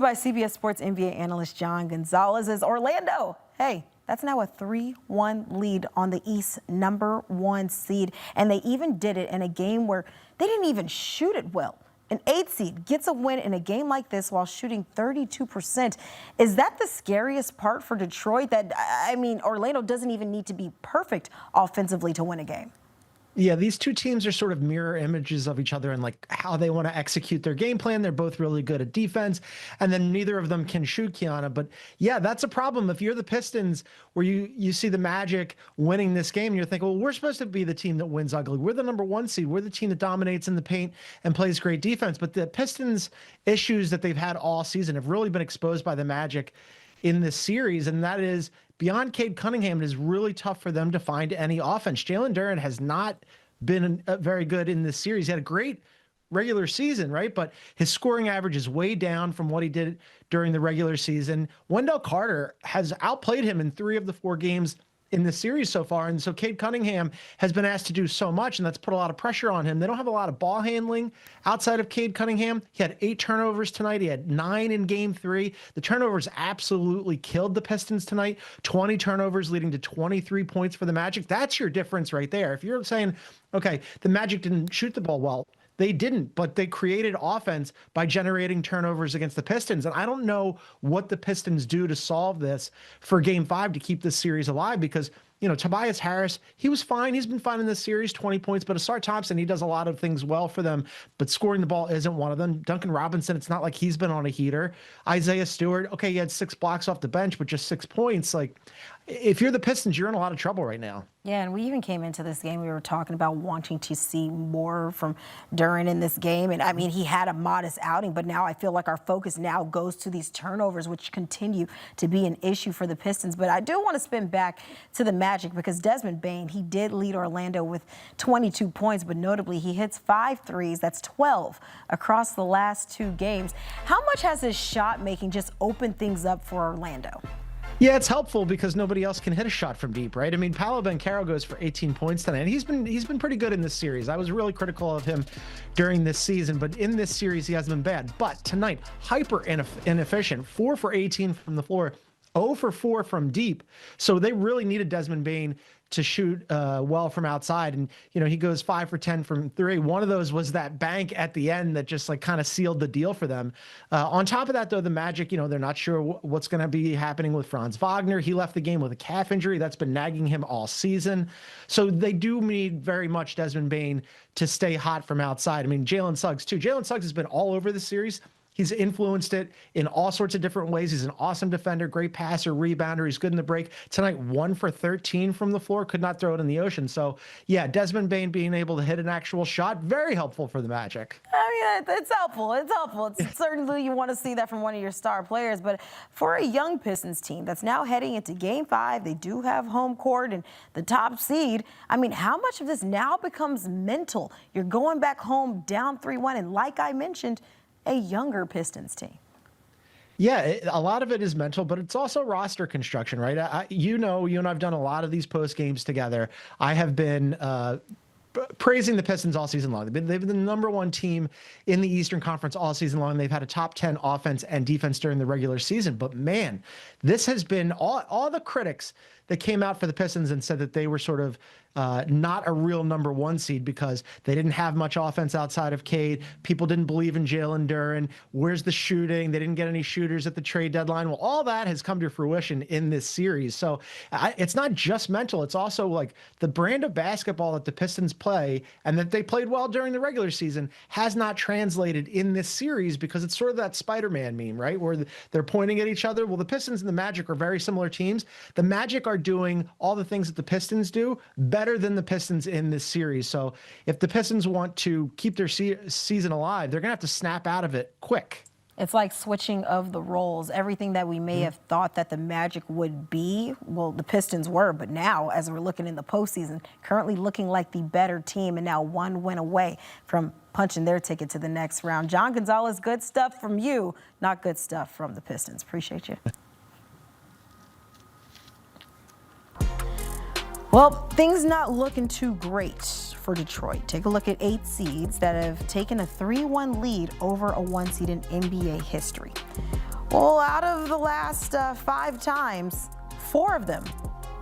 By CBS Sports NBA analyst John Gonzalez is Orlando. Hey, that's now a 3-1 lead on the East #1 seed. And they even did it in a game where they didn't even shoot it well. An 8 seed gets a win in a game like this while shooting 32%. Is that the scariest part for Detroit? That, I mean, Orlando doesn't even need to be perfect offensively to win a game. Yeah, these two teams are sort of mirror images of each other and like how they want to execute their game plan. They're both really good at defense, and then neither of them can shoot, Kiana. But yeah, that's a problem. If you're the Pistons, where you see the Magic winning this game, and you're thinking, well, we're supposed to be the team that wins ugly. We're the #1 seed. We're the team that dominates in the paint and plays great defense. But the Pistons' issues that they've had all season have really been exposed by the Magic in this series, and that is beyond Cade Cunningham, it is really tough for them to find any offense. Jalen Duren has not been very good in this series. He had a great regular season, right? But his scoring average is way down from what he did during the regular season. Wendell Carter has outplayed him in 3 of the 4 games in the series so far. And so Cade Cunningham has been asked to do so much, and that's put a lot of pressure on him. They don't have a lot of ball handling outside of Cade Cunningham. He had 8 turnovers tonight. He had 9 in game 3. The turnovers absolutely killed the Pistons tonight. 20 turnovers leading to 23 points for the Magic. That's your difference right there. If you're saying, okay, the Magic didn't shoot the ball well, they didn't, but they created offense by generating turnovers against the Pistons. And I don't know what the Pistons do to solve this for game 5 to keep this series alive, because, you know, Tobias Harris, he was fine. He's been fine in this series, 20 points. But Asar Thompson, he does a lot of things well for them, but scoring the ball isn't one of them. Duncan Robinson, it's not like he's been on a heater. Isaiah Stewart, okay, he had 6 blocks off the bench, but just 6 points. Like, if you're the Pistons, you're in a lot of trouble right now. Yeah, and we even came into this game, we were talking about wanting to see more from Duren in this game. And I mean, he had a modest outing, but now I feel like our focus now goes to these turnovers, which continue to be an issue for the Pistons. But I do want to spin back to the Magic, because Desmond Bane, he did lead Orlando with 22 points, but notably he hits 5 threes. That's 12 across the last 2 games. How much has his shot making just opened things up for Orlando? Yeah, it's helpful because nobody else can hit a shot from deep, right? I mean, Paolo Banchero goes for 18 points tonight, and he's been pretty good in this series. I was really critical of him during this season, but in this series he hasn't been bad. But tonight, hyper inefficient, 4 for 18 from the floor, 0 for 4 from deep. So they really needed Desmond Bane to shoot well from outside. And, you know, he goes 5 for 10 from 3. One of those was that bank at the end that just like kind of sealed the deal for them. On top of that, though, the Magic, you know, they're not sure what's going to be happening with Franz Wagner. He left the game with a calf injury. That's been nagging him all season. So they do need very much Desmond Bane to stay hot from outside. I mean, Jalen Suggs, too. Jalen Suggs has been all over the series. He's influenced it in all sorts of different ways. He's an awesome defender, great passer, rebounder. He's good in the break. Tonight, 1 for 13 from the floor. Could not throw it in the ocean. So, yeah, Desmond Bane being able to hit an actual shot, very helpful for the Magic. I mean, it's helpful. It's helpful. It's certainly you want to see that from one of your star players. But for a young Pistons team that's now heading into Game 5, they do have home court and the top seed. I mean, how much of this now becomes mental? You're going back home down 3-1, and like I mentioned, a younger Pistons team. Yeah, a lot of it is mental, but it's also roster construction, right? You know, you and I've done a lot of these post games together. I have been praising the Pistons all season long. They've been the #1 team in the Eastern Conference all season long. They've had a top 10 offense and defense during the regular season. But man, this has been all the critics that came out for the Pistons and said that they were sort of not a real #1 seed because they didn't have much offense outside of Cade. People didn't believe in Jalen Duren. Where's the shooting? They didn't get any shooters at the trade deadline. Well, all that has come to fruition in this series. So it's not just mental. It's also like the brand of basketball that the Pistons play and that they played well during the regular season has not translated in this series, because it's sort of that Spider-Man meme, right? Where they're pointing at each other. Well, the Pistons and the Magic are very similar teams. The Magic are doing all the things that the Pistons do better than the Pistons in this series. So if the Pistons want to keep their season alive, they're going to have to snap out of it quick. It's like switching of the roles. Everything that we may have thought that the Magic would be, well, the Pistons were, but now as we're looking in the postseason, currently looking like the better team, and now 1 win away from punching their ticket to the next round. John Gonzalez, good stuff from you, not good stuff from the Pistons. Appreciate you. Well, things not looking too great for Detroit. Take a look at 8 seeds that have taken a 3-1 lead over a 1 seed in NBA history. Well, out of the last 5 times, 4 of them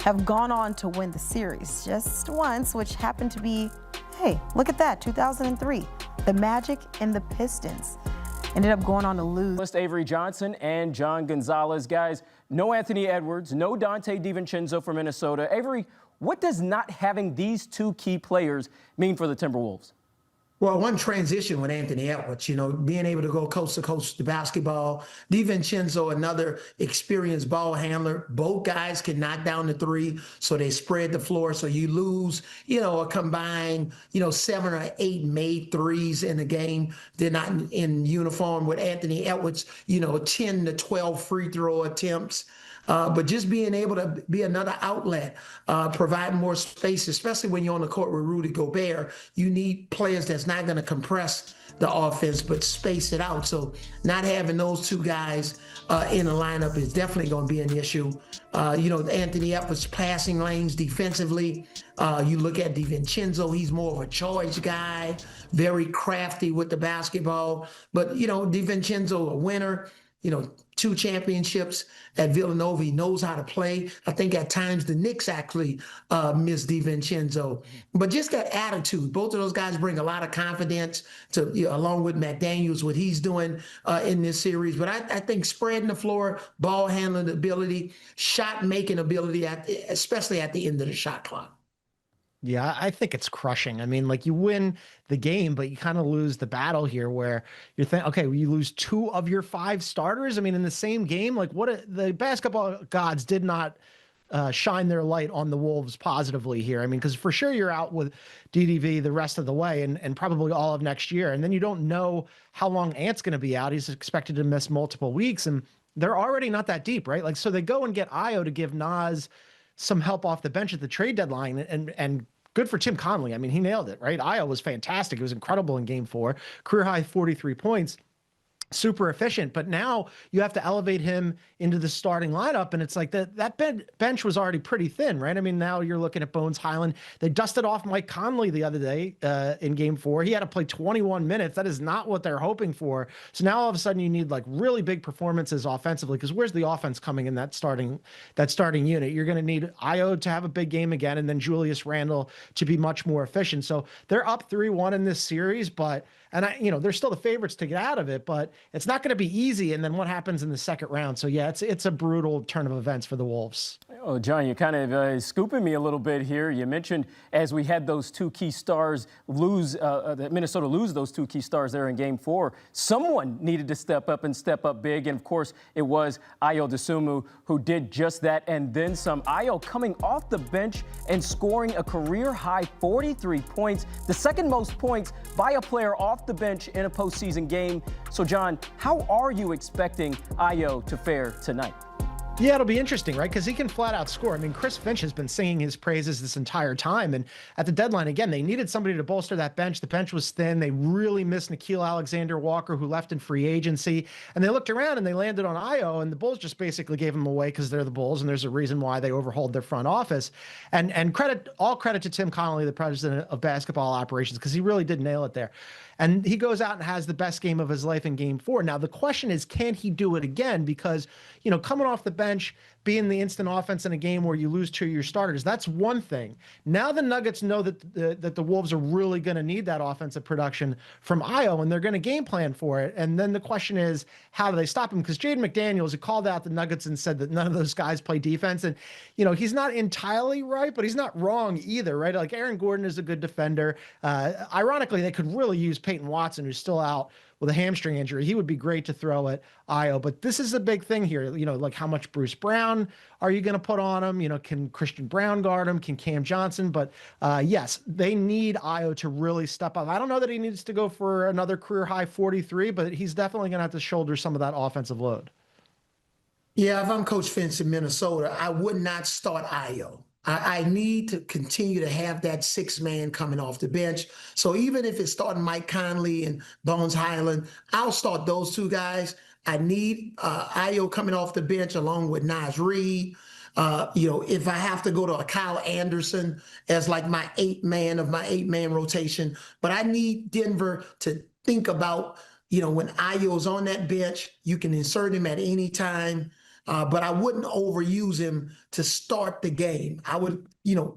have gone on to win the series. Just once, which happened to be, hey, look at that, 2003. The Magic and the Pistons ended up going on to lose. Avery Johnson and John Gonzalez. Guys, no Anthony Edwards, no Dante DiVincenzo for Minnesota. Avery, what does not having these 2 key players mean for the Timberwolves? Well, one transition with Anthony Edwards, being able to go coast to coast to basketball. DiVincenzo, another experienced ball handler. Both guys can knock down the 3, so they spread the floor. So you lose, a combined, 7 or 8 made threes in a game. They're not in uniform with Anthony Edwards, 10 to 12 free throw attempts. But just being able to be another outlet, provide more space, especially when you're on the court with Rudy Gobert, you need players that's not going to compress the offense, but space it out. So not having those 2 guys in the lineup is definitely going to be an issue. Anthony Edwards passing lanes defensively. You look at DiVincenzo, he's more of a charge guy, very crafty with the basketball. But, DiVincenzo, a winner. 2 championships at Villanova. He knows how to play. I think at times the Knicks actually miss DiVincenzo. But just that attitude, both of those guys bring a lot of confidence to, along with McDaniels, what he's doing in this series. But I think spreading the floor, ball handling ability, shot making ability, especially at the end of the shot clock. Yeah, I think it's crushing. I mean, like, you win the game, but you kind of lose the battle here where you're thinking, okay, well, you lose 2 of your 5 starters. I mean, in the same game, like, the basketball gods did not shine their light on the Wolves positively here. I mean, because for sure you're out with DDV the rest of the way and probably all of next year. And then you don't know how long Ant's going to be out. He's expected to miss multiple weeks, and they're already not that deep, right? Like, so they go and get Ayo to give Nas some help off the bench at the trade deadline, and good for Tim Connelly. I mean, he nailed it, right? Ayo was fantastic. It was incredible in game 4, career high 43 points. Super efficient, but now you have to elevate him into the starting lineup, and it's like that bench was already pretty thin, right? I mean, now you're looking at Bones Highland. They dusted off Mike Conley the other day in game 4. He had to play 21 minutes. That is not what they're hoping for. So now all of a sudden you need like really big performances offensively, because where's the offense coming in that starting unit? You're going to need Ayo to have a big game again, and then Julius Randle to be much more efficient. So they're up 3-1 in this series, but they're still the favorites to get out of it, but it's not going to be easy. And then what happens in the second round? So yeah, it's a brutal turn of events for the Wolves. Oh, John, you're kind of scooping me a little bit here. You mentioned as we had those 2 key stars that Minnesota lose those 2 key stars there in game 4, someone needed to step up and step up big. And of course, it was Ayo Dosunmu who did just that and then some. Ayo coming off the bench and scoring a career high 43 points, the second most points by a player off the bench in a postseason game. So, John, how are you expecting Ayo to fare tonight? Yeah, it'll be interesting, right? Because he can flat out score. I mean, Chris Finch has been singing his praises this entire time. And at the deadline, again, they needed somebody to bolster that bench. The bench was thin. They really missed Nickeil Alexander-Walker, who left in free agency. And they looked around and they landed on Ayo, and the Bulls just basically gave him away because they're the Bulls, and there's a reason why they overhauled their front office. And all credit to Tim Connelly, the president of basketball operations, because he really did nail it there. And he goes out and has the best game of his life in game 4. Now, the question is, can he do it again? Because, coming off the bench, being the instant offense in a game where you lose 2 of your starters, that's one thing. Now the Nuggets know that the Wolves are really going to need that offensive production from Ayo, and they're going to game plan for it. And then the question is, how do they stop him? Because Jaden McDaniels had called out the Nuggets and said that none of those guys play defense. And, he's not entirely right, but he's not wrong either, right? Like, Aaron Gordon is a good defender. Ironically, they could really use Peyton Watson, who's still out with a hamstring injury. He would be great to throw at Ayo, but this is a big thing here. Like, how much Bruce Brown are you going to put on him? Can Christian Brown guard him? Can Cam Johnson? But yes, they need Ayo to really step up. I don't know that he needs to go for another career high 43, but he's definitely going to have to shoulder some of that offensive load. Yeah, if I'm Coach Finch in Minnesota, I would not start Ayo. I need to continue to have that 6-man coming off the bench. So even if it's starting Mike Conley and Bones Highland, I'll start those 2 guys. I need Ayo coming off the bench along with Naz Reid. If I have to go to a Kyle Anderson as like my eight man rotation, but I need Denver to think about, when Ayo's on that bench, you can insert him at any time. But I wouldn't overuse him to start the game. I would,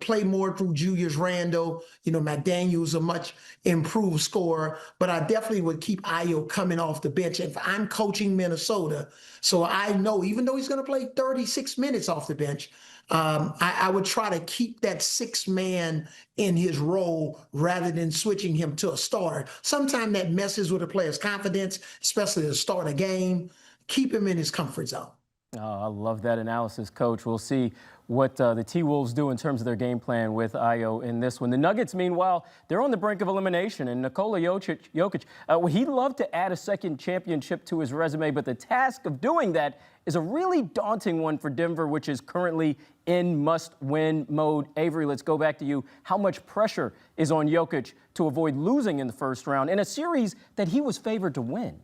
play more through Julius Randle. McDaniel's a much improved scorer, but I definitely would keep Ayo coming off the bench. If I'm coaching Minnesota, so I know even though he's going to play 36 minutes off the bench, I would try to keep that six man in his role rather than switching him to a starter. Sometimes that messes with a player's confidence, especially to start a game. Keep him in his comfort zone. Oh, I love that analysis, Coach. We'll see what the T-Wolves do in terms of their game plan with Ayo in this one. The Nuggets, meanwhile, they're on the brink of elimination, and Nikola Jokic, he'd love to add a second championship to his resume, but the task of doing that is a really daunting one for Denver, which is currently in must-win mode. Avery, let's go back to you. How much pressure is on Jokic to avoid losing in the first round in a series that he was favored to win?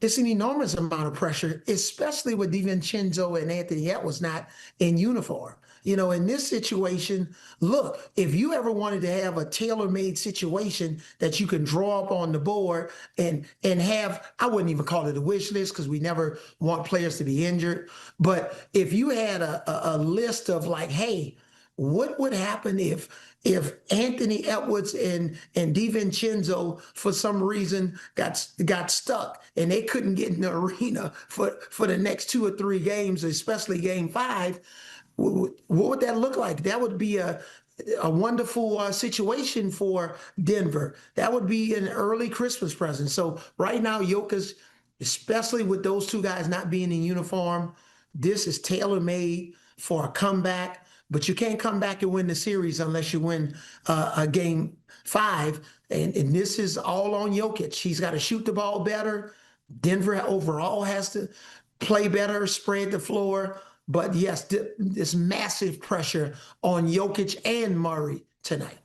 It's an enormous amount of pressure, especially with DiVincenzo and Anthony Edwards not in uniform. In this situation, look, if you ever wanted to have a tailor-made situation that you can draw up on the board and have, I wouldn't even call it a wish list because we never want players to be injured. But if you had a list of like, hey, what would happen if Anthony Edwards and DiVincenzo for some reason got stuck and they couldn't get in the arena for the next 2 or 3 games, especially game 5, what would that look like? That would be a wonderful situation for Denver. That would be an early Christmas present. So right now, Jokic, especially with those two guys not being in uniform, this is tailor-made for a comeback. But you can't come back and win the series unless you win a game 5. And this is all on Jokic. He's got to shoot the ball better. Denver overall has to play better, spread the floor. But yes, this massive pressure on Jokic and Murray tonight.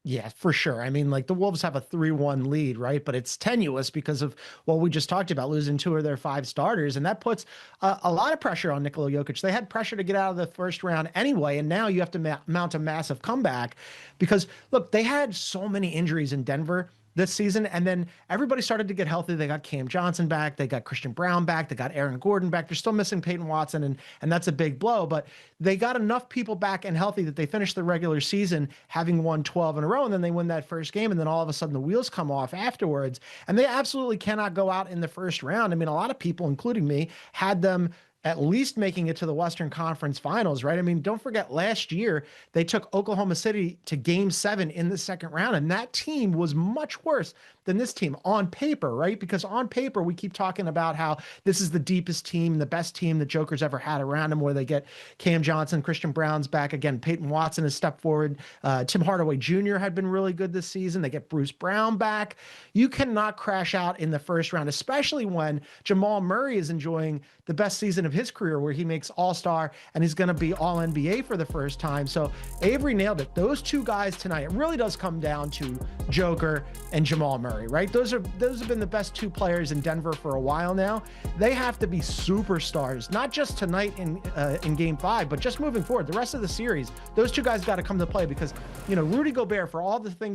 Yeah, for sure. I mean, like the Wolves have a 3-1 lead, right? But it's tenuous because of what we just talked about, losing 2 of their 5 starters. And that puts a lot of pressure on Nikola Jokic. They had pressure to get out of the first round anyway. And now you have to mount a massive comeback because, look, they had so many injuries in Denver this season. And then everybody started to get healthy. They got Cam Johnson back. They got Christian Brown back. They got Aaron Gordon back. They're still missing Peyton Watson, and that's a big blow. But they got enough people back and healthy that they finished the regular season having won 12 in a row. And then they win that first game. And then all of a sudden the wheels come off afterwards. And they absolutely cannot go out in the first round. I mean, a lot of people, including me, had them at least making it to the Western Conference Finals, right? I mean, don't forget last year, they took Oklahoma City to Game 7 in the second round, and that team was much worse than this team on paper, right? Because on paper, we keep talking about how this is the deepest team, the best team that Joker's ever had around him, where they get Cam Johnson, Christian Brown's back again. Peyton Watson has stepped forward. Tim Hardaway Jr. had been really good this season. They get Bruce Brown back. You cannot crash out in the first round, especially when Jamal Murray is enjoying the best season of his career, where he makes All-Star and he's going to be All-NBA for the first time. So Avery nailed it. Those two guys tonight, it really does come down to Joker and Jamal Murray, right? Those have been the best 2 players in Denver for a while now. They have to be superstars, not just tonight in Game 5, but just moving forward, the rest of the series. Those 2 guys got to come to play because, Rudy Gobert, for all the things